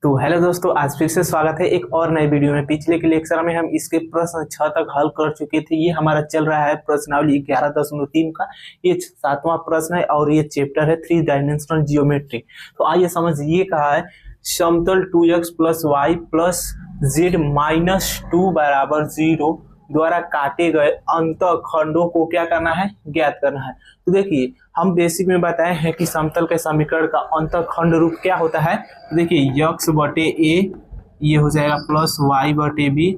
तो हेलो दोस्तों, आज फिर से स्वागत है एक और नए वीडियो में। पिछले के लेक्चर में हम इसके प्रश्न 6 तक हल कर चुके थे। ये हमारा चल रहा है प्रश्नावली 11.3 का। ये 7वां प्रश्न है और ये चैप्टर है 3 डायमेंशनल जियोमेट्री। तो आइए समझिए, कहा है समतल 2x plus y plus z minus 2 बराबर 0 द्वारा काटे गए अंतःखंडों को क्या करना है, ज्ञात करना है। तो देखिए, हम बेसिक में बताए हैं कि समतल के समीकरण का अंतःखंड रूप क्या होता है। तो देखिए x बटे a ये हो जाएगा प्लस y बटे b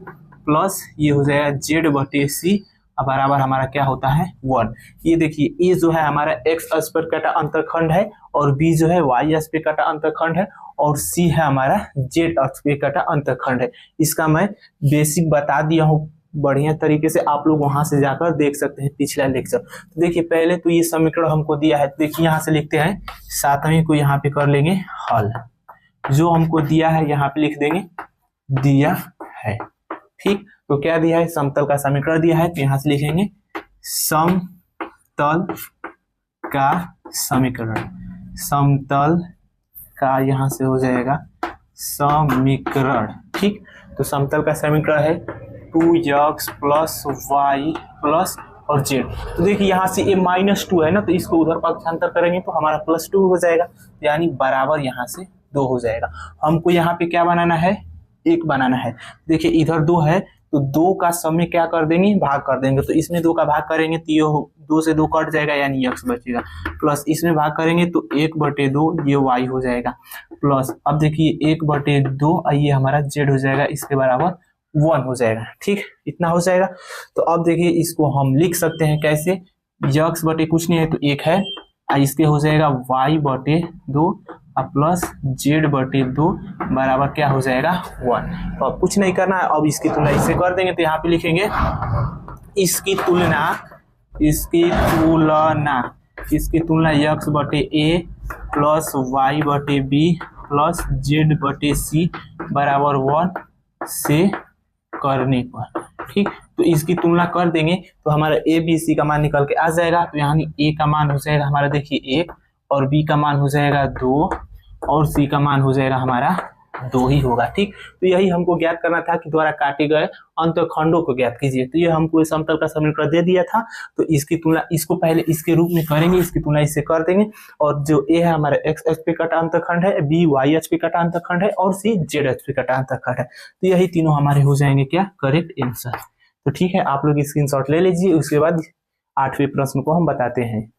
प्लस ये हो जाएगा z बटे c बराबर हमारा क्या होता है 1। ये देखिए a जो है हमारा x अक्ष पर कटा अंतःखंड है और b जो है y अक्ष पे कटा अंतःखंड है और c है हमारा z अक्ष पे कटा अंतःखंड है। इसका मैं बेसिक बता दिया हूँ बढ़िया तरीके से, आप लोग वहां से जाकर देख सकते हैं पिछला लेक्चर। तो देखिए पहले तो ये समीकरण हमको दिया है, देखिए यहाँ से लिखते हैं 7वें को यहाँ पे कर लेंगे हल। जो हमको दिया है यहाँ पे लिख देंगे दिया है, ठीक। तो क्या दिया है, समतल का समीकरण दिया है, तो यहाँ से लिखेंगे समतल का समीकरण। समतल का यहाँ से हो जाएगा समीकरण, ठीक। तो समतल का समीकरण है 2x प्लस वाई प्लस और जेड। तो देखिए यहाँ से ये -2 है ना, तो इसको उधर पक्षांतर करेंगे तो हमारा +2 हो जाएगा, यानी बराबर यहाँ से 2 हो जाएगा। हमको यहाँ पे क्या बनाना है, 1 बनाना है। देखिए इधर 2 है तो 2 का सम में क्या कर देंगे, भाग कर देंगे। तो इसमें 2 का भाग करेंगे तो ये 2 से 2 कट जाएगा यानी x बचेगा, प्लस इसमें भाग करेंगे तो 1/2 ये y हो जाएगा, प्लस अब देखिए 1/2 ये हमारा z हो जाएगा, इसके बराबर 1 हो जाएगा, ठीक। इतना हो जाएगा। तो अब देखिए इसको हम लिख सकते हैं कैसे, x बटे कुछ नहीं है तो 1 है, इसके हो जाएगा y/2 प्लस z/2 बराबर क्या हो जाएगा 1। तो अब कुछ नहीं करना है, अब इसकी तुलना इससे कर देंगे। तो यहाँ पे लिखेंगे इसकी तुलना x बटे a plus y/b plus z/c बराबर 1 से करने पर, ठीक। तो इसकी तुलना कर देंगे तो हमारा a b c का मान निकल के आ जाएगा। तो यहाँ a का मान हो जाएगा हमारा देखिए 1 और b का मान हो जाएगा 2 और c का मान हो जाएगा हमारा 2 ही होगा, ठीक। तो यही हमको ज्ञात करना था कि द्वारा काटे गए अंतःखंडों को ज्ञात कीजिए। तो ये हमको समतल का समीकरण दे दिया था, तो इसकी तुलना इसको पहले इसके रूप में करेंगे, इसकी तुलना इससे कर देंगे। और जो a है हमारा x अक्ष पे कटा अंतःखंड है, b y अक्ष पे कटा अंतःखंड है और c z अक्ष पे कटा अंतःखंड है। तो यही तीनों हमारे हो जाएंगे क्या, करेक्ट आंसर। तो ठीक है, आप लोग स्क्रीनशॉट ले लीजिए। उसके बाद 8वें प्रश्न को हम बताते हैं।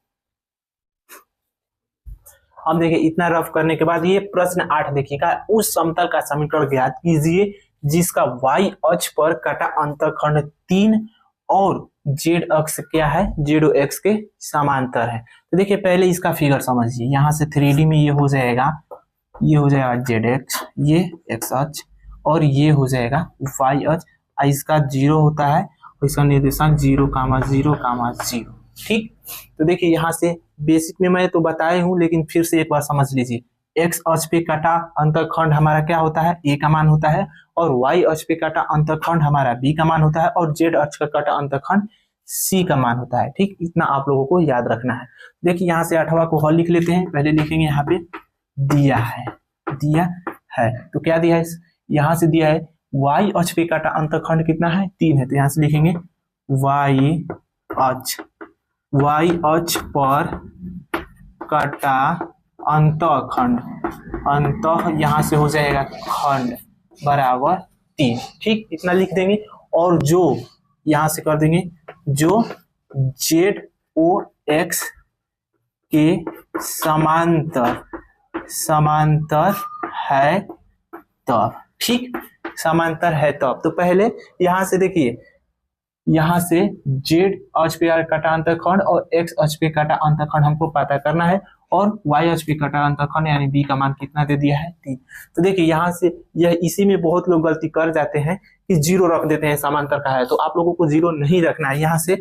अब देखिए इतना रफ करने के बाद ये प्रश्न 8 देखिएगा, उस समतल का समीकरण ज्ञात कीजिए जिसका y अक्ष पर कटा अंतःखंड 3 और z अक्ष क्या है, 0x के समांतर है। तो देखिए पहले इसका फिगर समझिए, यहाँ से 3D में ये हो जाएगा zx, ये x अक्ष और ये हो जाएगा y अक्ष। इसका 0 होता है और इसका निर्देशांक 0, 0, 0, ठीक। तो देखिए यहाँ से बेसिक में मैं तो बताए हूँ, लेकिन फिर से एक बार समझ लीजिए। x अक्ष पे कटा अंतःखंड हमारा क्या होता है, a का मान होता है, और y अक्ष पे कटा अंतःखंड हमारा b का मान होता है, और z अक्ष का कटा अंतःखंड c का मान होता है, ठीक। इतना आप लोगों को याद रखना है। देखिए यहाँ से 8वां को हल लिख लेते हैं। पहले लिखेंगे यहाँ पे दिया है, तो क्या दिया है, यहाँ से दिया है y अक्ष पे कटा अंतःखंड कितना है, 3 है। तो यहाँ से लिखेंगे y अक्ष पर कटा अंतःखंड, यहाँ से हो जाएगा खंड बराबर 3, ठीक। इतना लिख देंगे। और जो यहाँ से कर देंगे जो ZOX के समांतर है तब, ठीक। समांतर है तब। तो पहले यहाँ से देखिए, यहाँ से z अक्ष पे कटा अंतःखंड और x अक्ष पे कटा अंतःखंड हमको पता करना है, और y अक्ष पे कटा अंतःखंड यानी b का मान कितना दे दिया है, 3। तो देखिए यहाँ से यह इसी में बहुत लोग गलती कर जाते हैं कि 0 रख देते हैं, समांतर का है। तो आप लोगों को 0 नहीं रखना है। यहाँ से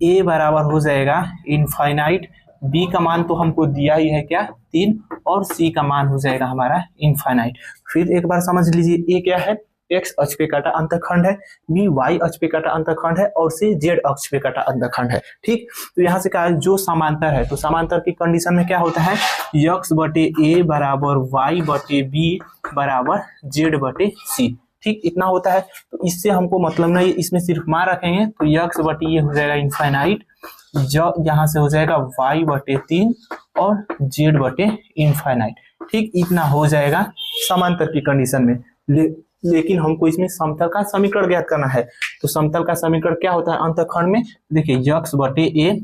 a बराबर हो जाएगा इनफाइनाइट, b का मान तो हमको दिया ही है क्या, 3, और c का मान हो जाएगा हमारा इनफाइनाइट। फिर एक बार समझ लीजिए a क्या है, एक्स अक्ष पे काटा अंतखंड है, बी वाई अक्ष पे काटा अंतखंड है और सी जेड अक्ष पे काटा अंतखंड है। ठीक, तो यहाँ से कहा है जो समांतर है, तो समांतर की कंडीशन में क्या होता है, एक्स बटे ए बराबर वाई बटे बी बराबर जेड बटे सी। ठीक, इतना होता है। तो इससे हमको मतलब नहीं, इसमें सिर्फ मान रखेंगे तो एक्स बटे ये हो जाएगा इनफाइनाइट, जो यहाँ से हो जाएगा वाई बटे 3 और जेड बटे इनफाइनाइट। ठीक, इतना हो जाएगा समांतर की कंडीशन में। लेकिन हमको इसमें समतल का समीकरण ज्ञात करना है। तो समतल का समीकरण क्या होता है अंतखंड में, देखिए एक्स बटे ए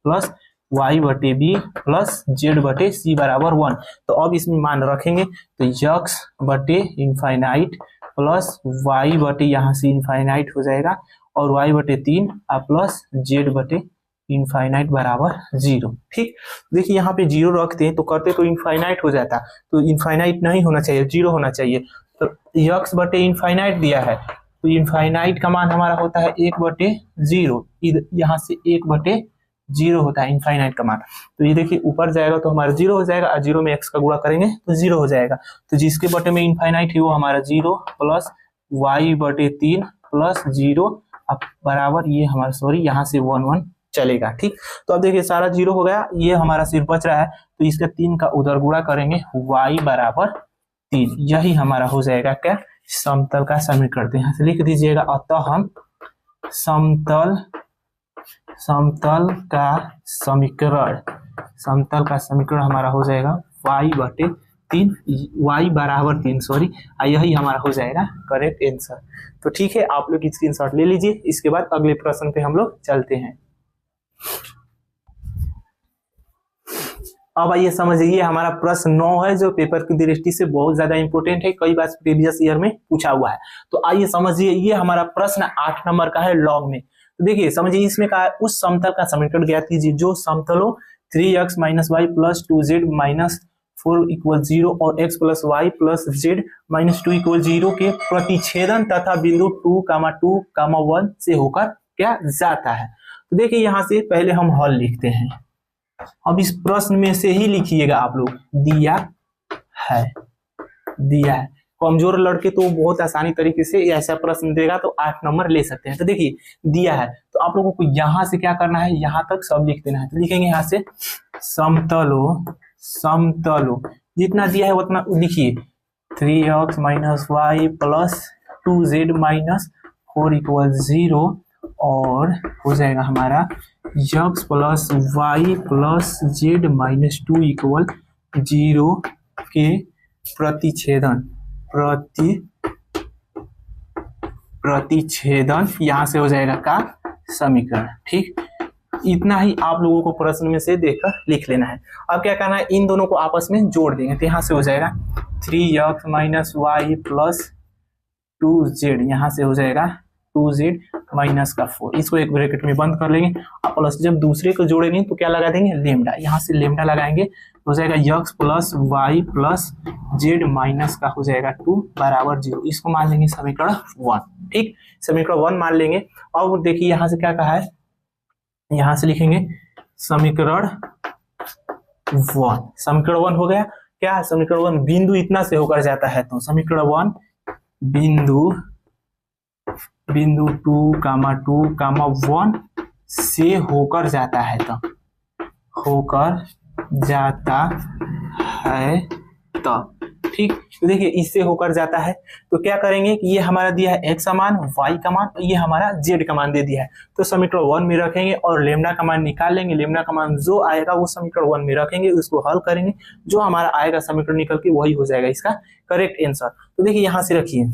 प्लस वाई बटे बी प्लस जेड बटे सी बराबर 1। तो अब इसमें मान रखेंगे तो एक्स बटे इनफाइनाइट प्लस वाई बटे यहाँ से इनफाइनाइट हो जाएगा और वाई बटे 3 प्लस जेड बटे इनफाइनाइट बराबर 0। ठीक, देखिए यहाँ पे 0 रखते हैं तो करते तो इनफाइनाइट हो जाता, तो इनफाइनाइट नहीं होना चाहिए, 0 होना चाहिए। तो एक्स बटे इनफाइनाइट दिया है तो इनफाइनाइट का मान हमारा होता है 1 बटे 0, यहाँ से 1 बटे 0 होता है इनफाइनाइट का मान। तो ये देखिए ऊपर जाएगा तो हमारा 0 हो जाएगा और 0 में x का गुणा करेंगे तो 0 हो जाएगा। तो जिसके बटे में इनफाइनाइट है वो हमारा 0 प्लस वाई बटे 3 प्लस 0 बराबर ये हमारा सॉरी यहाँ से 1 चलेगा। ठीक, तो अब देखिए सारा 0 हो गया, ये हमारा सिर्फ बच रहा है तो इसका 3 का उधर गुणा करेंगे y बराबर 3, यही हमारा हो जाएगा क्या, समतल का समीकरण। तो यहाँ से लिख दीजिएगा, अतः हम समतल का समीकरण हमारा हो जाएगा y बटे 3, y बराबर 3 सॉरी, यही हमारा हो जाएगा करेक्ट आंसर। तो ठीक है, आप लोग स्क्रीनशॉट ले लीजिए। इसके बाद अगले प्रश्न पे हम लोग चलते हैं। अब आइए समझिए, हमारा प्रश्न 9 है जो पेपर की दृष्टि से बहुत ज्यादा इंपॉर्टेंट है, कई बार प्रीवियस ईयर में पूछा हुआ है। तो आइए समझिए, ये हमारा प्रश्न 8 नंबर का है लॉग में। तो देखिए समझिए, इसमें कहा है उस समतल का समीकरण ज्ञात कीजिए जो समतलों 3x minus y plus 2z minus 4 equal 0 और x plus y plus z minus 2 equal 0 के प्रतिच्छेदन तथा बिंदु 2,2,1 से होकर क्या जाता है। तो देखिए यहाँ से पहले हम हल लिखते हैं। अब इस प्रश्न में से ही लिखिएगा आप लोग, दिया है। कमजोर लड़के तो बहुत आसानी तरीके से ऐसा प्रश्न देगा तो 8 नंबर ले सकते हैं। तो देखिए दिया है तो आप लोगों को यहाँ से क्या करना है, यहाँ तक सब लिख देना है। तो लिखेंगे यहाँ से समतलों जितना दिया है उतना लिखिए, 3x minus y plus 2z minus 4 equal 0 और हो जाएगा हमारा x plus y plus z minus 2 equal 0 के प्रतिच्छेदन यहाँ से हो जाएगा का समीकरण। ठीक, इतना ही आप लोगों को प्रश्न में से देखकर लिख लेना है। अब क्या करना है, इन दोनों को आपस में जोड़ देंगे। तो यहाँ से हो जाएगा 3x minus y plus 2z, यहाँ से हो जाएगा 2z माइनस का 4, इसको एक ब्रैकेट में बंद कर लेंगे और प्लस जब दूसरे को जोड़ेंगे तो क्या लगा देंगे, लेमडा। यहाँ से लेमडा लगाएंगे तो हो जाएगा x plus y plus z minus का हो जाएगा 2 बराबर 0। इसको मान लेंगे समीकरण 1। ठीक, समीकरण 1 मान लेंगे। और देखिए यहाँ से क्या कहा है, यहाँ से लिखेंगे समीकरण 1 हो गया। क्या समीकरण 1 बिंदु इतना से होकर जाता है, तो समीकरण 1 बिंदु 2,2,1 से होकर जाता है, तो होकर जाता है तो ठीक। तो देखिए इससे होकर जाता है तो क्या करेंगे कि ये हमारा दिया है x का मान, y का मान, ये हमारा z का मान दे दिया है। तो समीकरण 1 में रखेंगे और लेमडा का मान निकाल लेंगे। लेमडा का मान जो आएगा वो समीकरण 1 में रखेंगे, उसको हल करेंगे, जो हमारा आएगा समीकरण निकल के वही हो जाएगा इसका करेक्ट आंसर। तो देखिए यहाँ से रखिए,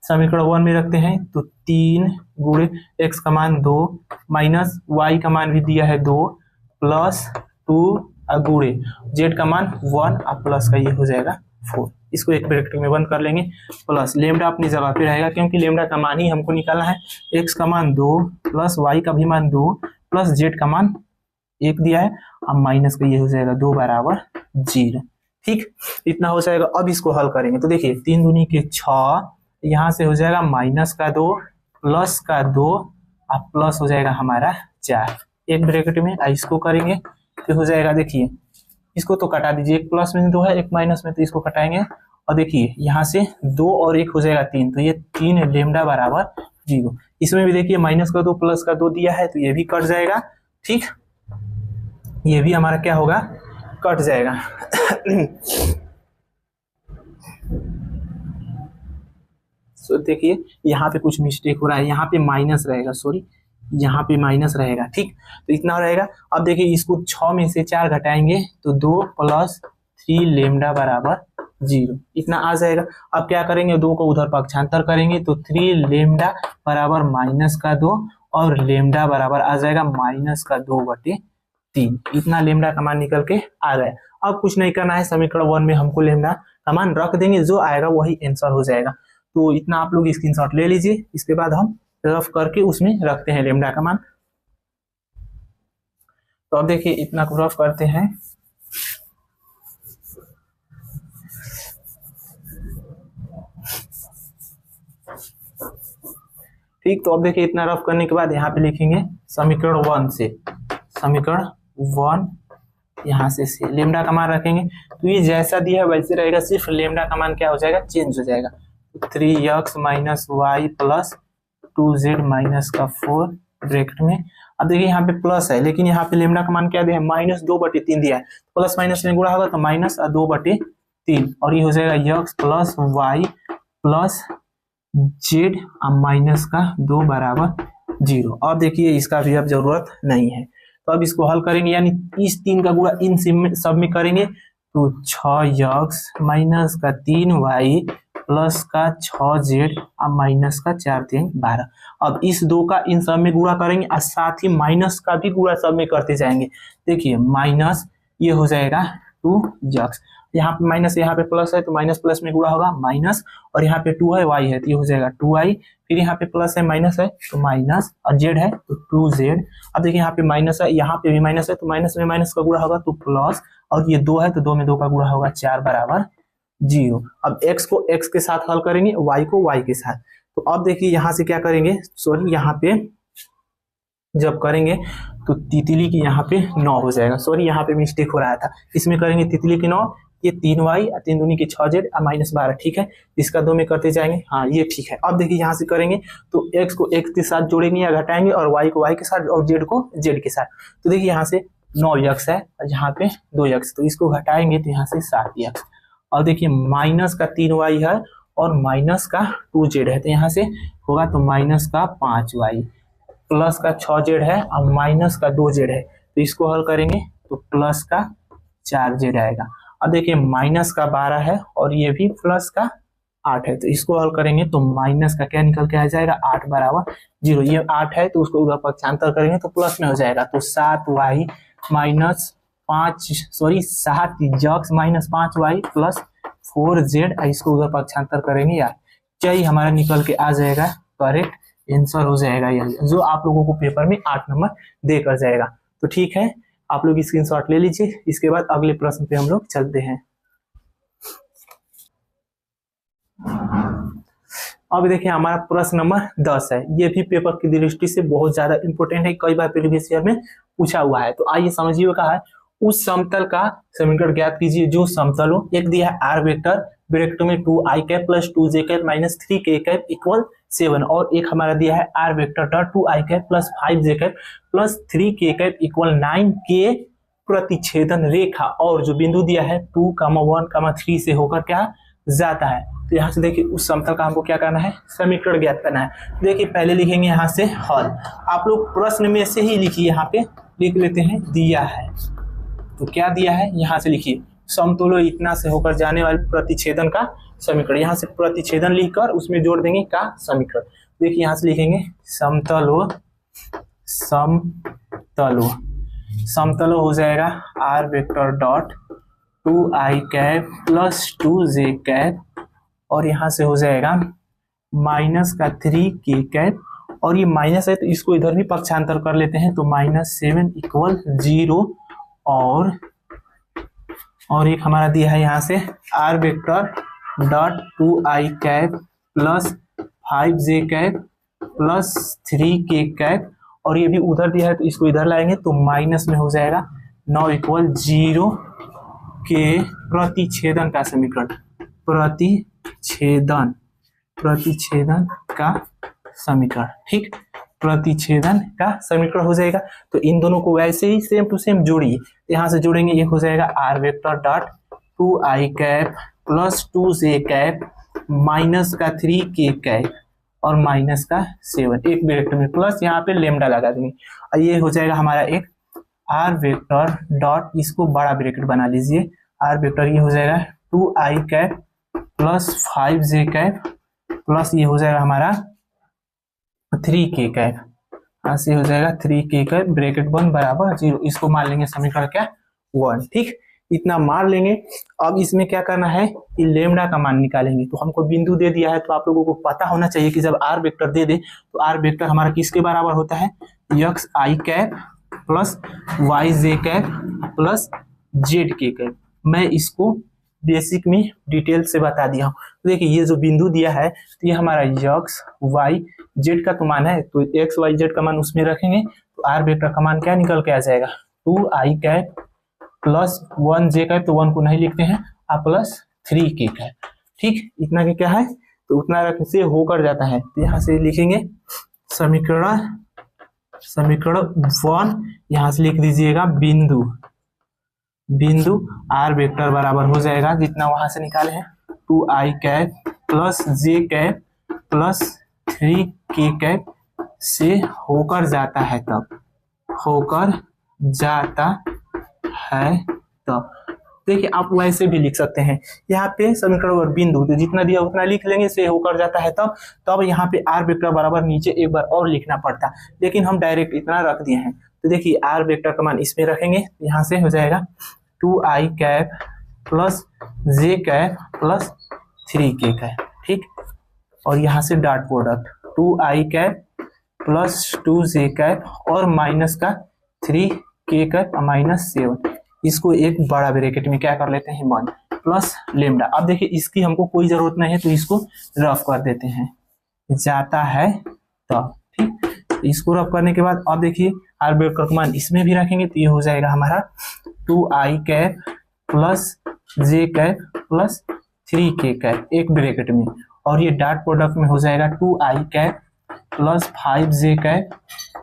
समीकरण 1 में रखते हैं तो 3 गुणे x का मान 2 माइनस y का मान भी दिया है 2 प्लस 2 गुणे z का मान 1 और प्लस का ये हो जाएगा 4। इसको एक ब्रैकेट में बंद कर लेंगे, प्लस लेमडा अपनी जगह पे रहेगा क्योंकि लेमडा का मान ही हमको निकालना है। x का मान 2 प्लस y का भी मान 2 प्लस z का मान 1 दिया है और माइनस का ये हो जाएगा 2 बराबर 0। ठीक, इतना हो जाएगा। अब इसको हल करेंगे तो देखिए 3 दूनी के 6, यहाँ से हो जाएगा माइनस का 2 प्लस का 2 और प्लस हो जाएगा हमारा 4। एक ब्रैकेट में इसको करेंगे तो हो जाएगा, देखिए इसको तो कटा दीजिए, एक प्लस में 2 है एक माइनस में, तो इसको कटाएंगे और देखिए यहाँ से 2 और 1 हो जाएगा 3, तो ये 3 लेमडा बराबर 0। इसमें भी देखिए माइनस का 2 प्लस का 2 दिया है, तो ये भी कट जाएगा। ठीक, ये भी हमारा क्या होगा, कट जाएगा। तो देखिए यहाँ पे कुछ मिस्टेक हो रहा है, यहाँ पे माइनस रहेगा, सॉरी यहाँ पे माइनस रहेगा। ठीक, तो इतना रहेगा। अब देखिए इसको 6 में से 4 घटाएंगे तो 2 + 3 लेमडा बराबर 0, इतना आ जाएगा। अब क्या करेंगे, 2 को उधर पक्षांतर करेंगे तो 3 लेमडा बराबर -2 और लेमडा बराबर आ जाएगा -2/3। इतना लेमडा का मान निकल के आ गया। अब कुछ नहीं करना है, समीकरण 1 में हमको लेमडा का मान रख देंगे, जो आएगा वही आंसर हो जाएगा। तो इतना आप लोग स्क्रीनशॉट ले लीजिए, इसके बाद हम रफ करके उसमें रखते हैं लेमडा का मान। तो अब देखिए इतना को रफ करते हैं। ठीक, तो अब देखिए इतना रफ करने के बाद यहाँ पे लिखेंगे समीकरण 1 से, समीकरण 1 यहाँ से लेमडा का मान रखेंगे। तो ये जैसा दिया है वैसे रहेगा, सिर्फ लेमडा का मान क्या हो जाएगा, चेंज हो जाएगा। 3x - y + 2z - 4 ब्रैकेट में। अब देखिए यहाँ पे प्लस है, लेकिन यहाँ पे लेमडा का मान क्या दिया है, -2/3 दिया है। प्लस माइनस में गुणा होगा तो -2/3, और ये हो जाएगा x + y + z -2 बराबर 0। अब देखिए इसका भी अब जरूरत नहीं है, तो अब इसको हल करेंगे, यानी इस 3 का गुणा इन सब में करेंगे तो 6x - 3y + 6z -4 × 12। अब इस 2 का इन सब में गुणा करेंगे और साथ ही माइनस का भी गुणा सब में करते जाएंगे। देखिए माइनस ये हो जाएगा 2x, यहाँ पे माइनस यहाँ पे प्लस है तो माइनस प्लस में गुणा होगा माइनस, और यहाँ पे 2 है y है तो ये हो जाएगा 2y, फिर यहाँ पे प्लस है माइनस है तो माइनस, और z है तो 2z। अब देखिए यहाँ पे माइनस है, यहाँ पे भी माइनस है तो माइनस में माइनस का गुणा होगा तो प्लस, और ये 2 है तो 2 में 2 का गुणा होगा 4 बराबर 0। अब x को x के साथ हल करेंगे, y को y के साथ। तो अब देखिए यहाँ से क्या करेंगे, सॉरी यहाँ पे जब करेंगे तो तितली की यहाँ पे 9 हो जाएगा, सॉरी यहाँ पे मिस्टेक हो रहा था, इसमें करेंगे तितली की 9, ये 3y 3 दूनी की 6z -12। ठीक है, इसका 2 में करते जाएंगे, हाँ ये ठीक है। अब देखिए यहाँ से करेंगे तो x को x के साथ जोड़ेंगे या घटाएंगे, और y को y के साथ, और z को z के साथ। तो देखिए यहाँ से 9x है और यहाँ पे 2x, तो इसको घटाएंगे तो यहाँ से 7x। और देखिए माइनस का 3y है और माइनस का 2z है, तो यहाँ से होगा तो माइनस का 5y प्लस का 6z है और माइनस का 2z है, तो इसको हल करेंगे तो प्लस का 4z आएगा। अब देखिए माइनस का 12 है और ये भी प्लस का 8 है, तो इसको हल करेंगे तो माइनस का क्या निकल के आ जाएगा, 8 बराबर 0। ये 8 है तो उसको उधर पक्षांतर करेंगे तो प्लस में हो जाएगा, तो 7y - 7x - 5y + 4z, इसको उधर पक्षांतर करेंगे यार, यही हमारा निकल के आ जाएगा, करेक्ट आंसर हो जाएगा यही, जो आप लोगों को पेपर में 8 नंबर देकर जाएगा। तो ठीक है, आप लोग स्क्रीनशॉट ले लीजिए, इसके बाद अगले प्रश्न पे हम लोग चलते हैं। अब देखिए हमारा प्रश्न नंबर 10 है, ये भी पेपर की दृष्टि से बहुत ज्यादा इंपॉर्टेंट है, कई बार प्रीवियस ईयर में पूछा हुआ है। तो आइए समझिए, कहा है उस समतल का समीकरण ज्ञात कीजिए जो समतल हो। एक दिया है आर वेक्टर ब्रैकेट में 2i cap + 2j cap - 3k cap = 7, और एक हमारा दिया है r vector dot 2i cap + 5j cap + 3k cap = 9 के प्रतिच्छेदन रेखा, और जो बिंदु दिया है 2, 1, 3 से होकर क्या जाता है। तो यहाँ से देखिए उस समतल का हमको क्या करना है, समीकरण ज्ञात करना है। देखिए पहले लिखेंगे यहाँ से हल, आप लोग प्रश्न में से ही लिखिए, यहाँ पे लिख लेते हैं दिया है, तो क्या दिया है यहाँ से लिखिए, समतुल्य इतना से होकर जाने वाले प्रतिच्छेदन का समीकरण, यहाँ से प्रतिच्छेदन लिखकर उसमें जोड़ देंगे का समीकरण। देखिए यहाँ से लिखेंगे समतल हो जाएगा r vector dot 2i cap + 2j cap, और यहाँ से हो जाएगा माइनस का 3k कैप, और ये माइनस है तो इसको इधर भी पक्षांतर कर लेते हैं, तो -7 = 0, और एक हमारा दिया है यहाँ से r vector dot 2i cap + 5j cap + 3k cap, और ये भी उधर दिया है तो इसको इधर लाएंगे तो माइनस में हो जाएगा 9 = 0 के प्रतिच्छेदन का समीकरण। प्रतिच्छेदन प्रतिच्छेदन का समीकरण। ठीक, प्रतिच्छेदन का समीकरण हो जाएगा। तो इन दोनों को वैसे ही सेम टू सेम जोड़िए, यहाँ से जोड़ेंगे, एक हो जाएगा r vector dot 2i cap plus 2j cap minus का 3k कैप और माइनस का 7, एक ब्रैकेट में प्लस यहाँ पे लेमडा लगा देंगे और ये हो जाएगा हमारा एक आर वेक्टर डॉट, इसको बड़ा ब्रैकेट बना लीजिए, आर वेक्टर ये हो जाएगा 2i cap plus 5j cap plus ये हो जाएगा हमारा 3k कैप, ऐसे हो जाएगा 3k कैप ब्रैकेट बंद बराबर 0। इसको मान लेंगे समीकरण क्या 1। ठीक, इतना मार लेंगे। अब इसमें क्या करना है कि लेमडा का मान निकालेंगे। तो हमको बिंदु दे दिया है, तो आप लोगों को पता होना चाहिए कि जब आर वेक्टर दे दे तो आर वेक्टर हमारा किसके बराबर होता है, एक्स आई कैप प्लस वाई जे कैप प्लस जेड के कैप। मैं इसको बेसिक में डिटेल से बता दिया हूँ। तो देखिए ये जो बिंदु दिया है तो ये हमारा एक्स वाई जेड का तो मान है, तो एक्स वाई जेड का मान उसमें रखेंगे तो आर वेक्टर का मान क्या निकल के आ जाएगा 2i cap plus 1j cap, तो 1 को नहीं लिखते हैं आप, प्लस 3k कैप। ठीक, इतना के क्या है तो उतना रखने से होकर जाता है। तो यहाँ से लिखेंगे समीकरण 1, यहाँ से लिख दीजिएगा बिंदु आर वेक्टर बराबर हो जाएगा जितना वहां से निकाले हैं 2i cap plus j cap plus 3k cap से होकर जाता है तब, होकर जाता है तब। देखिए आप वैसे भी लिख सकते हैं, यहाँ पे समीकरण और बिंदु तो जितना दिया उतना लिख लेंगे, से होकर जाता है तब यहाँ पे आर वेक्टर बराबर नीचे एक बार और लिखना पड़ता, लेकिन हम डायरेक्ट इतना रख दिए हैं। तो देखिए आर वेक्टर का मान इसमें रखेंगे, यहाँ से हो जाएगा 2i cap plus j cap plus 3k cap. ठीक, और यहाँ से dot product 2i cap plus 2j cap और माइनस का 3k कैप माइनस 7, इसको एक बड़ा ब्रैकेट में क्या कर लेते हैं 1 प्लस लेमडा। अब देखिए इसकी हमको कोई जरूरत नहीं है तो इसको रफ कर देते हैं, जाता है तब। ठीक, तो इसको रफ करने के बाद अब देखिए आर वेक्टर का मान इसमें भी रखेंगे तो ये हो जाएगा हमारा 2i cap plus j cap plus 3k cap एक ब्रैकेट में, और ये डॉट प्रोडक्ट में हो जाएगा 2i cap plus 5j cap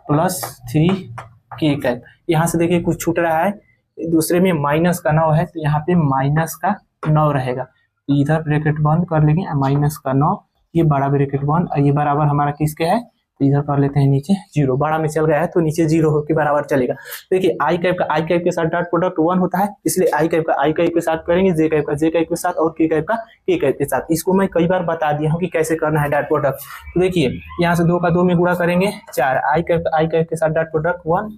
plus 3k cap. यहाँ से देखिए कुछ छूट रहा है, दूसरे में माइनस का 9 है तो यहाँ पे माइनस का 9 रहेगा, इधर ब्रैकेट बंद कर लेंगे माइनस का 9, ये बड़ा ब्रैकेट बंद, ये बराबर हमारा किसके है तो इधर कर लेते हैं नीचे 0, बड़ा में चल गया है तो नीचे 0 के बराबर चलेगा। देखिए आई कैप का आई कैप के साथ डॉट प्रोडक्ट 1 होता है, इसलिए आई कैप का आई कैप के साथ करेंगे, जे कैप का जे कैप के साथ और के कैप का के कैप के साथ। इसको मैं कई बार बता दिया हूँ कि कैसे करना है डॉट प्रोडक्ट। तो देखिए यहाँ से 2 का 2 में गुणा करेंगे 4, आई कैप के साथ डॉट प्रोडक्ट 1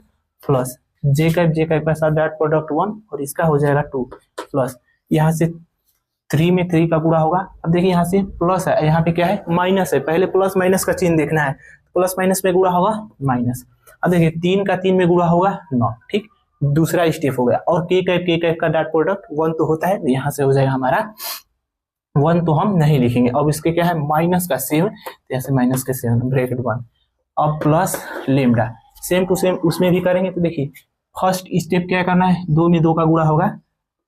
प्लस जे कैप के साथ डॉट प्रोडक्ट 1 और इसका हो जाएगा 2 प्लस यहाँ से 3 में 3 का गुणा होगा। अब देखिए यहाँ से प्लस है, यहाँ पे क्या है माइनस है, पहले प्लस माइनस का चिन्ह देखना है, प्लस माइनस में गुणा होगा माइनस। अब देखिए 3 का 3 में गुणा होगा 9। ठीक, दूसरा स्टेप हो गया, और के कैप का डॉट प्रोडक्ट 1 तो होता है, यहाँ से हो जाएगा हमारा 1 तो हम नहीं लिखेंगे। अब इसके क्या है माइनस का 7, जैसे माइनस का 7 ब्रैकेट 1, अब plus lambda same to same उसमें भी करेंगे। तो देखिए फर्स्ट स्टेप क्या करना है, 2 में 2 का गुणा होगा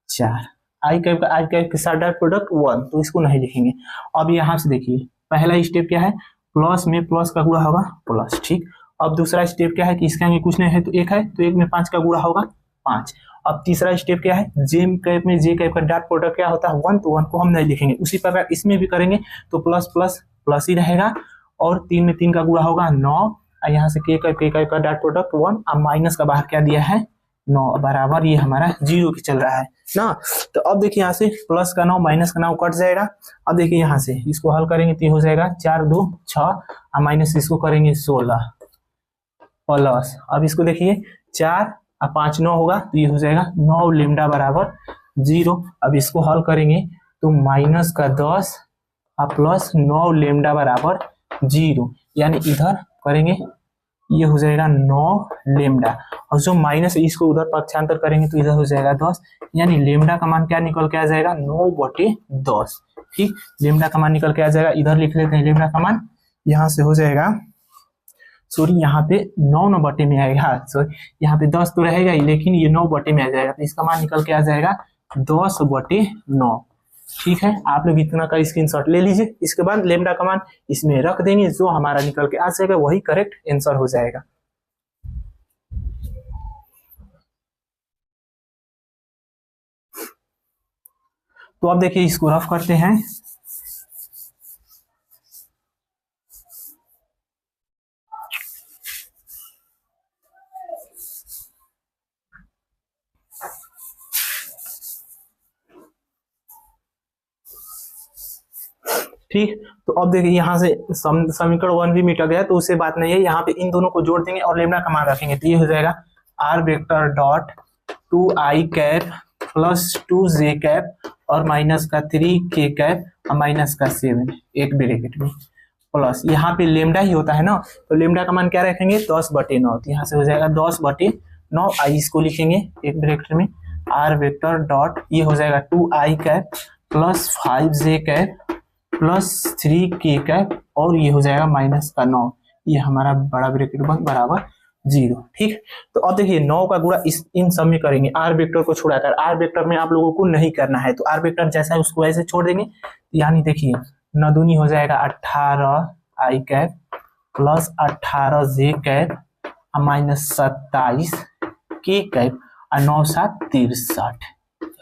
4, आई कैप के साथ डॉट प्रोडक्ट 1 तो इसको नहीं लिखेंगे। अब यहाँ से देखिए पहला स्टेप क्या है, प्लस में प्लस का गुणा होगा प्लस। ठीक, अब दूसरा स्टेप क्या है कि इसके आगे कुछ नहीं है तो 1 है तो 1 में 5 का गुणा होगा 5। अब तीसरा स्टेप क्या है, जे कैप का डॉट प्रोडक्ट क्या होता है 1, तो 1 को हम नहीं लिखेंगे। उसी प्रकार इसमें भी करेंगे तो प्लस प्लस प्लस ही रहेगा, और 3 में 3 का गुणा होगा 9, यहाँ से के कैप का डॉट प्रोडक्ट 1, अब माइनस का बाहर क्या दिया है 9 बराबर ये हमारा 0 की चल रहा है ना। तो अब देखिए यहाँ से प्लस का 9 माइनस का 9 कट जाएगा। अब देखिए यहाँ से इसको हल करेंगे तो ये हो जाएगा 4 2 6 और माइनस इसको करेंगे 16 प्लस, अब इसको देखिए 4 और 5 9 होगा तो ये हो जाएगा 9 लेमडा बराबर 0। अब इसको हल करेंगे तो माइनस का 10 और प्लस 9 लेमडा बराबर 0, यानी इधर करेंगे ये हो जाएगा 9 लेमडा, और जो माइनस है इसको उधर पक्षांतर करेंगे तो इधर हो जाएगा 10, यानी लेमडा का मान क्या निकल के आ जाएगा 9/10। ठीक, लेमडा का मान निकल के आ जाएगा, इधर लिख लेते हैं लेमडा का मान, यहाँ से हो जाएगा सॉरी यहाँ पे 9/9 में आएगा, सॉरी यहाँ पे 10 तो रहेगा ही लेकिन ये 9/9 में आ जाएगा, तो इसका मान निकल के आ जाएगा 10/9। ठीक है, आप लोग इतना का स्क्रीनशॉट ले लीजिए। इसके बाद लेमडा का मान इसमें रख देंगे, जो हमारा निकल के आ जाएगा वही करेक्ट आंसर हो जाएगा। तो अब देखिए इसको रफ करते हैं। ठीक, तो अब देखिए यहाँ से समीकरण 1 भी मिटा गया, तो उससे बात नहीं है। यहाँ पे इन दोनों को जोड़ देंगे और लेमडा का मान रखेंगे, तो ये हो जाएगा r vector dot 2i cap plus 2j cap और माइनस का 3k कैप और माइनस का 7 एक ब्रैकेट में प्लस, यहाँ पे लेमडा ही होता है ना, तो लेमडा का मान क्या रखेंगे 10/9, तो यहाँ से हो जाएगा 10/9। आई इसको लिखेंगे एक ब्रैकेट में आर वेक्टर डॉट, ये हो जाएगा 2i cap plus 5j cap plus 3k cap और ये हो जाएगा माइनस का 9, ये हमारा बड़ा ब्रैकेट बराबर 0। ठीक, तो अब देखिए 9 का गुणा इन सब में करेंगे, आर वेक्टर को छोड़ाकर। आर वेक्टर में आप लोगों को नहीं करना है, तो आर वेक्टर जैसा है उसको वैसे छोड़ देंगे। यानी देखिए 9 दूनी हो जाएगा 18i cap plus 18j cap minus 27k cap और 9 7 63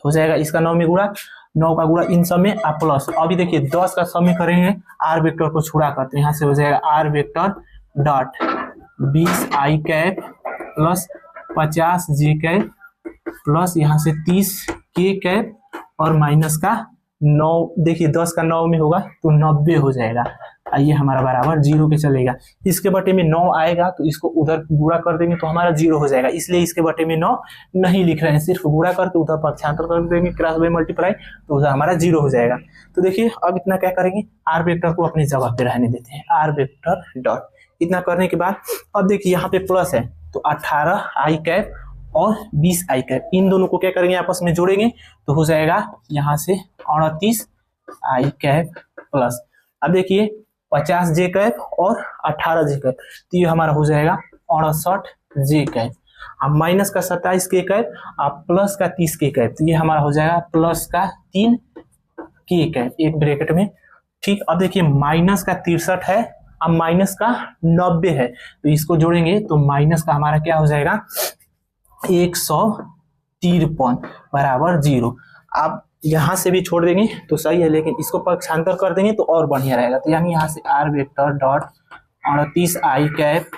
हो जाएगा। इसका 9 में गुणा, 9 का गुणा इन सब में आप प्लस। अभी देखिए 10 का सब में करेंगे आर वेक्टर को छुड़ा करते हैं, यहाँ से हो जाएगा r vector dot 20i cap plus 50j cap plus यहाँ से 30k कैप और माइनस का 9। देखिए 10 का 9 में होगा तो 90 हो जाएगा, ये हमारा बराबर 0 के चलेगा। इसके बटे में 9 आएगा तो इसको उधर गुणा कर देंगे तो हमारा 0 हो जाएगा, इसलिए इसके बटे में 9 नहीं लिख रहे हैं, सिर्फ गुणा करके उधर पक्षांतर कर देंगे क्रॉस बाय मल्टीप्लाई, तो उधर हमारा 0 हो जाएगा। तो देखिए अब इतना क्या करेंगे, आर वेक्टर को अपनी जगह पे रहने देते हैं, आर वेक्टर डॉट। इतना करने के बाद अब देखिए यहाँ पे प्लस है, तो 18i कैप और 20i कैप, इन दोनों को क्या करेंगे आपस में जोड़ेंगे, तो हो जाएगा यहाँ से 38i कैप प्लस, अब देखिए 50j कैप और 18j कैप, तो ये हमारा हो जाएगा 68j कैप, अब माइनस का 27k कैप अब प्लस का 30k कैप, तो ये हमारा हो जाएगा प्लस का 3k कैप एक ब्रैकेट में। ठीक, अब देखिए माइनस का 63 है, अब माइनस का 90 है, तो इसको जोड़ेंगे तो माइनस का हमारा क्या हो जाएगा 153 बराबर 0। आप यहाँ से भी छोड़ देंगे तो सही है, लेकिन इसको पक्षांतर कर देंगे तो और बढ़िया रहेगा। तो यानी यहाँ से r vector dot 38i cap,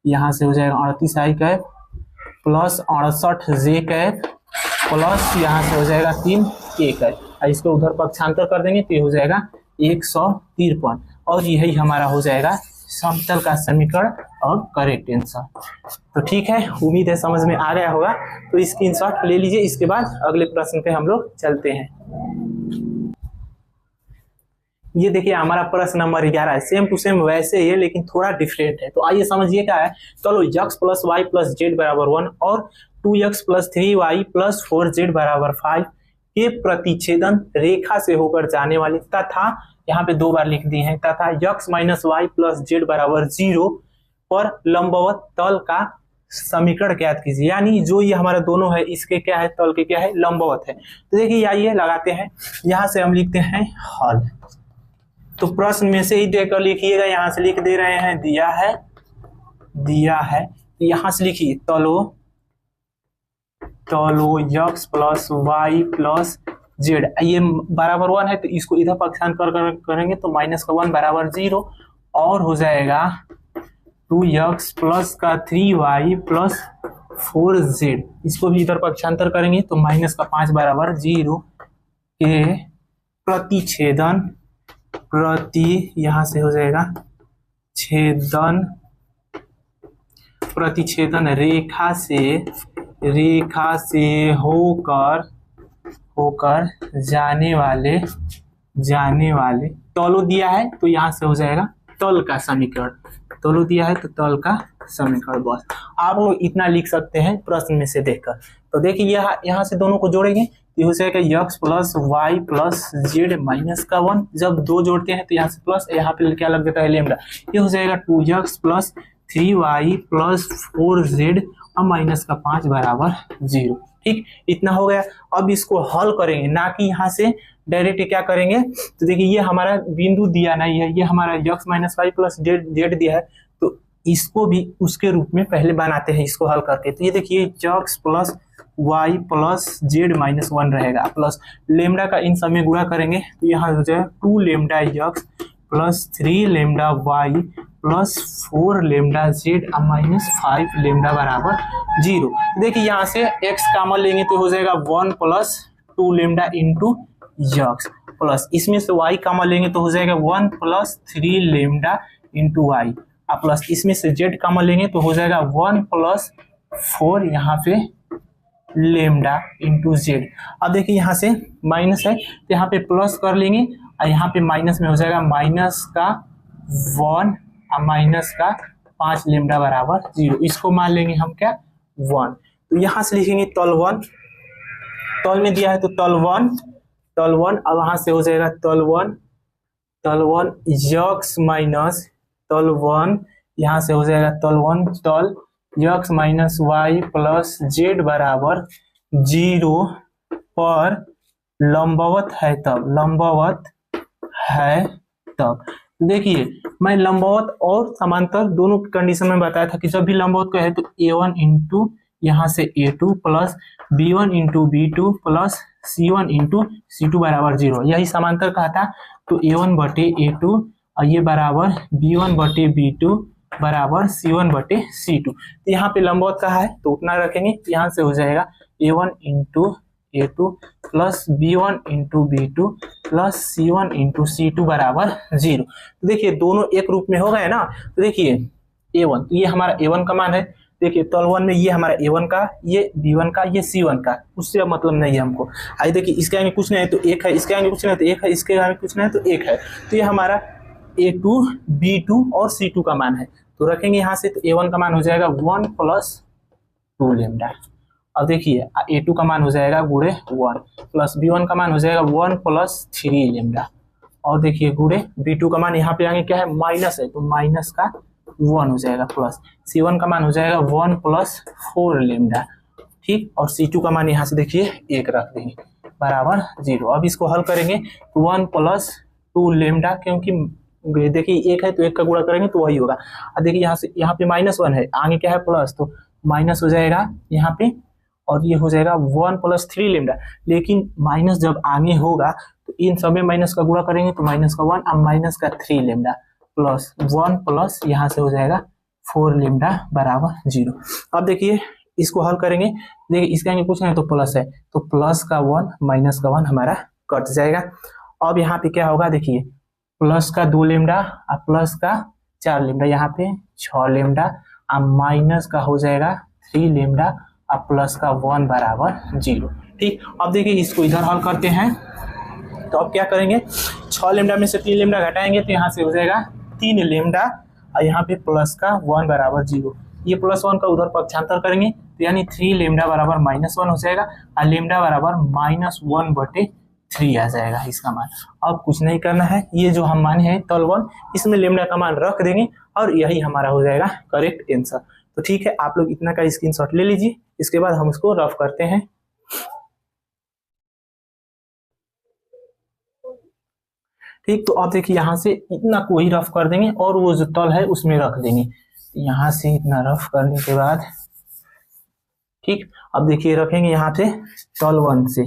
यहाँ से हो जाएगा 38i cap plus 68j cap plus यहाँ से हो जाएगा 3k कैप, इसको उधर पक्षांतर कर देंगे तो ये हो जाएगा 153 और यही हमारा हो जाएगा समतल का समीकरण और करेक्ट आंसर। तो ठीक है, उम्मीद है समझ में आ गया होगा, तो स्क्रीनशॉट ले लीजिए। इसके बाद अगले प्रश्न पे हम लोग चलते हैं। ये देखिए हमारा प्रश्न नंबर 11 है, सेम टू सेम वैसे ही है लेकिन थोड़ा डिफरेंट है। तो आइए समझिए क्या है। चलो x plus y plus z बराबर 1 और 2x plus 3y plus 4z बराबर 5 के प्रतिच्छेदन रेखा से होकर जाने वाली तथा, यहाँ पे 2 बार लिख दिए हैं, तथा x minus y plus z बराबर 0 पर लंबवत तल का समीकरण ज्ञात कीजिए। यानी जो ये हमारा दोनों है इसके क्या है, तल के क्या है, लंबवत है। तो देखिए आइए लगाते हैं, यहाँ से हम लिखते हैं हल। तो प्रश्न में से ही देकर लिखिएगा, यहाँ से लिख दे रहे हैं दिया है, यहाँ से लिखिए तलो x plus y plus z, ये बराबर 1 है तो इसको इधर पक्षांतर करेंगे तो माइनस का 1 बराबर 0 और हो जाएगा 2x प्लस का 3y प्लस 4z, इसको भी इधर पक्षांतर करेंगे तो माइनस का 5 बराबर 0 के प्रतिच्छेदन यहाँ से हो जाएगा प्रतिच्छेदन रेखा से होकर जाने वाले तलो दिया है तो यहाँ से हो जाएगा तल का समीकरण, तलो दिया है तो तल का समीकरण। बस आप लोग इतना लिख सकते हैं प्रश्न में से देखकर। तो देखिए यहाँ से दोनों को जोड़ेंगे तो हो जाएगा x plus y plus z minus का 1, जब 2 जोड़ते हैं तो यहाँ से प्लस, यहाँ पे क्या लग देता है लेमडा, ये हो जाएगा 2x plus 3y plus 4z और माइनस का 5 बराबर 0। ठीक, इतना हो गया। अब इसको हल करेंगे, ना कि यहाँ से डायरेक्ट क्या करेंगे। तो देखिए ये हमारा बिंदु दिया नहीं है, ये हमारा x minus y plus z दिया है, तो इसको भी उसके रूप में पहले बनाते हैं इसको हल करके। तो ये देखिए x plus y plus z minus 1 रहेगा, प्लस लेमडा का इन सब में गुणा करेंगे तो यहाँ हो जाएगा 2 लेमडा x प्लस 3 लेमडा वाई plus 4 lambda z minus 5 lambda बराबर 0। देखिए यहाँ से x कॉमन लेंगे तो हो जाएगा 1 plus 2 lambda into x, plus इसमें से y कॉमन लेंगे तो हो जाएगा 1 plus 3 lambda into y, plus इसमें से z कॉमन लेंगे तो हो जाएगा 1 प्लस 4 यहाँ पे लेमडा इंटू जेड। अब देखिए यहाँ से माइनस है तो यहाँ पे प्लस कर लेंगे और यहाँ पे माइनस में हो जाएगा माइनस का 1 और माइनस का 5 लेमडा बराबर 0। इसको मान लेंगे हम क्या 1। तो यहाँ से लिखेंगे तल 1, तल में दिया है तो तल 1 और वहां से हो जाएगा तल 1 x माइनस तल 1, यहाँ से हो जाएगा तल 1 तल x minus y plus z बराबर 0 पर लंबवत है तब। देखिए मैं लंबवत और समांतर दोनों कंडीशन में बताया था कि जब भी लंबवत का है तो a1 इंटू यहाँ से a2 plus b1 into b2 plus c1 into c2 बराबर 0, यही समांतर का था। तो a1 बटे a2 और ये बराबर b1 बटे b2 बराबर c1 बटे c2। तो यहाँ पे लंबवत का है तो उतना रखेंगे, यहाँ से हो जाएगा a1 into a2 plus b1 into b2 plus c1 into c2 बराबर 0। तो देखिए दोनों एक रूप में हो गए ना। तो देखिए a1, तो ये हमारा a1 का मान है। देखिए तल 1 में ये हमारा a1 का, ये b1 का, ये c1 का, उससे अब मतलब नहीं है हमको। आइए देखिए इसके आगे कुछ नहीं है तो 1 है, इसके आगे कुछ नहीं है तो 1 है, इसके आगे कुछ नहीं है तो 1 है। तो ये हमारा a2 b2 और c2 का मान है। तो रखेंगे यहाँ से तो a1 का मान हो जाएगा 1 प्लस 2 लेमडा। अब देखिए a2 का मान हो जाएगा गुणे 1 प्लस b1 का मान हो जाएगा 1 प्लस 3 लेमडा। और देखिए गुणे b2 का मान यहाँ पे आगे क्या है माइनस है तो माइनस का 1 हो जाएगा, प्लस c1 का मान हो जाएगा 1 प्लस 4 लेमडा। ठीक, और c2 का मान यहाँ से देखिए 1 रख देंगे बराबर 0। अब इसको हल करेंगे तो 1 प्लस 2 लेमडा, क्योंकि देखिए 1 है तो 1 का गुणा करेंगे तो वही होगा। अब देखिए यहाँ से यहाँ पे -1 है, आगे क्या है प्लस, तो माइनस हो जाएगा यहाँ पे और ये हो जाएगा 1 प्लस 3 लेमडा। लेकिन माइनस जब आगे होगा तो इन सब में माइनस का गुणा करेंगे तो माइनस का 1 और माइनस का 3 लेमडा प्लस 1 प्लस यहाँ से हो जाएगा 4 लेमडा बराबर 0। अब देखिए इसको हल करेंगे, देखिए इसके आगे कुछ नहीं तो प्लस है तो प्लस का 1 माइनस का 1 हमारा कट जाएगा। अब यहाँ पे क्या होगा, देखिए प्लस का 2 लेमडा और प्लस का 4 लेमडा, यहाँ पे 6 लेमडा और माइनस का हो जाएगा 3 लेमडा और प्लस का 1 बराबर 0। ठीक, अब देखिए इसको इधर हल करते हैं तो अब क्या करेंगे 6 लेमडा में से 3 लेमडा घटाएंगे तो यहाँ से हो जाएगा 3 लेमडा और यहाँ पे प्लस का 1 बराबर 0। ये प्लस 1 का उधर पक्षांतर करेंगे तो यानी 3 लेमडा बराबर -1 हो जाएगा और लेमडा बराबर -1 बटे 3 आ जाएगा इसका मान। अब कुछ नहीं करना है, ये जो हम मान है तल 1 इसमें लेमडा का मान रख देंगे और यही हमारा हो जाएगा करेक्ट आंसर। तो ठीक है, आप लोग इतना का स्क्रीनशॉट ले लीजिए, इसके बाद हम इसको रफ करते हैं। ठीक, तो अब देखिए यहाँ से इतना को ही रफ कर देंगे और वो जो तल है उसमें रख देंगे। यहाँ से इतना रफ करने के बाद ठीक, अब देखिए रखेंगे यहाँ पे तल 1 से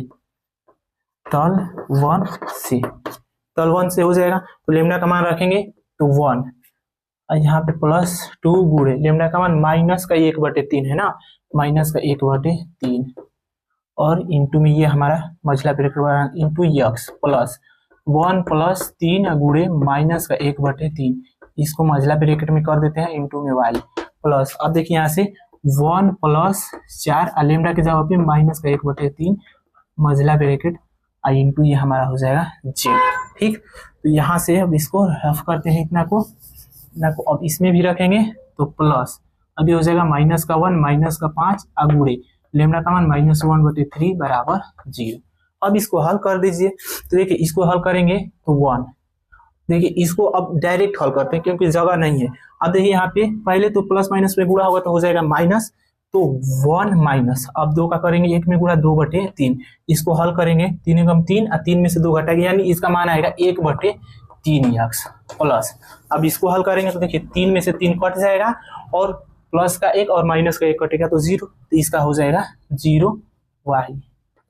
हो जाएगा तो लेमडा का मान रखेंगे तो 1 और यहाँ पे प्लस 2 गुणे लेमडा का मान माइनस का 1/3 है ना, माइनस का 1/3 और इंटू में ये हमारा मझला bracket into x plus 1 plus 3 गुणे माइनस का 1/3, इसको मझला ब्रैकेट में कर देते हैं इंटू में y प्लस। अब देखिए यहाँ से 1 प्लस 4 लेमडा के जगह पे माइनस का 1/3 मझला ब्रैकेट इंटू ये हमारा हो जाएगा z। ठीक, तो यहाँ से अब इसको रफ करते हैं इतना को अब इसमें भी रखेंगे तो प्लस अभी हो जाएगा माइनस का 1 माइनस का 5 गुणे लेमडा का मान -1/3 बराबर 0। अब इसको हल कर दीजिए तो देखिए इसको हल करेंगे तो 1, देखिए इसको अब डायरेक्ट हल करते हैं क्योंकि जगह नहीं है। अब देखिए यहाँ पे पहले तो प्लस माइनस में गुणा होगा तो हो जाएगा माइनस, तो 1 माइनस, अब 2 का करेंगे 1 में गुणा 2/3, इसको हल करेंगे 3 एकम 3 और 3 में से 2 घटाएंगे, यानी इसका मान आएगा 1/3x प्लस। अब इसको हल करेंगे तो देखिए 3 में से 3 कट जाएगा और प्लस का 1 और माइनस का 1 कटेगा तो 0, तो इसका हो जाएगा 0y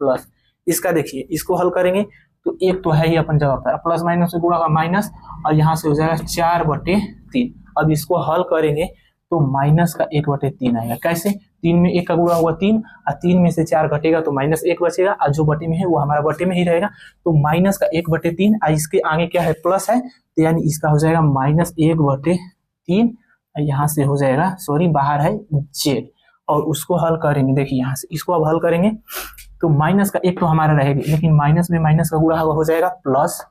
प्लस। इसका देखिए इसको हल करेंगे तो एक तो है ही अपन जगह पर, प्लस माइनस से गुणा का माइनस और यहाँ से हो जाएगा 4/3। अब इसको हल करेंगे तो माइनस का 1/3 आएगा। कैसे? 3 में 1 का गुणा हुआ 3 और 3 में से 4 घटेगा तो -1 बचेगा और जो बटे में है वो हमारा बटे में ही रहेगा, तो माइनस का 1/3 और इसके आगे क्या है प्लस है, तो यानी इसका हो जाएगा -1/3। यहाँ से हो जाएगा, सॉरी बाहर है z, और उसको हल करेंगे। देखिए यहाँ से इसको अब हल करेंगे तो माइनस का 1 तो हमारा रहेगा, लेकिन माइनस में माइनस का गुणा हो जाएगा प्लस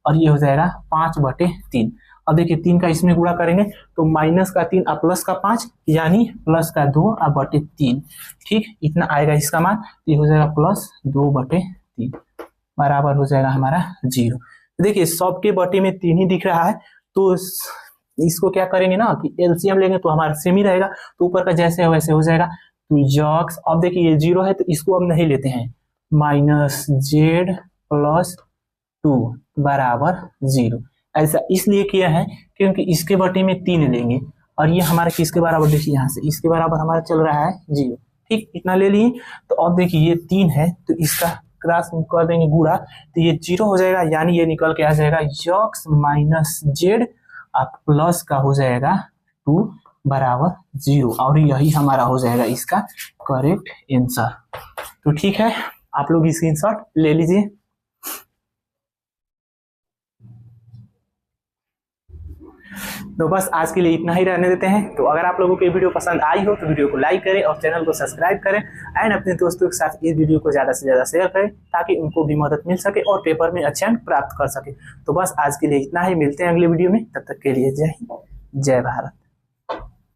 और ये हो जाएगा 5/3। अब देखिए 3 का इसमें गुणा करेंगे तो माइनस का 3 और प्लस का 5 यानी प्लस का 2 और बटे 3। ठीक, इतना आएगा इसका मान, ये हो जाएगा +2/3 बराबर हो जाएगा हमारा 0। देखिए सबके बटे में 3 ही दिख रहा है, तो इसको क्या करेंगे ना कि एलसीएम लेंगे तो हमारा सेम ही रहेगा, तो ऊपर का जैसे है वैसे हो जाएगा। तो यक्स, अब देखिए ये 0 है तो इसको अब नहीं लेते हैं, -z+2 बराबर 0। ऐसा इसलिए किया है क्योंकि इसके बटे में 3 लेंगे और ये हमारा किसके बराबर, देखिए यहाँ से इसके बराबर हमारा चल रहा है 0। ठीक, इतना ले लिए। तो अब देखिए ये 3 है तो इसका क्रॉस कर देंगे गुणा, तो ये 0 हो जाएगा, यानी ये निकल के आ जाएगा यक्स माइनस जेड प्लस का हो जाएगा 2 बराबर 0, और यही हमारा हो जाएगा इसका करेक्ट आंसर। तो ठीक है, आप लोग स्क्रीनशॉट ले लीजिए। तो बस आज के लिए इतना ही रहने देते हैं। तो अगर आप लोगों को ये वीडियो पसंद आई हो तो वीडियो को लाइक करें और चैनल को सब्सक्राइब करें एंड अपने दोस्तों के साथ इस वीडियो को ज़्यादा से ज़्यादा शेयर करें ताकि उनको भी मदद मिल सके और पेपर में अच्छे अंक प्राप्त कर सके। तो बस आज के लिए इतना ही, मिलते हैं अगले वीडियो में, तब तक के लिए जय हिंद, जय भारत।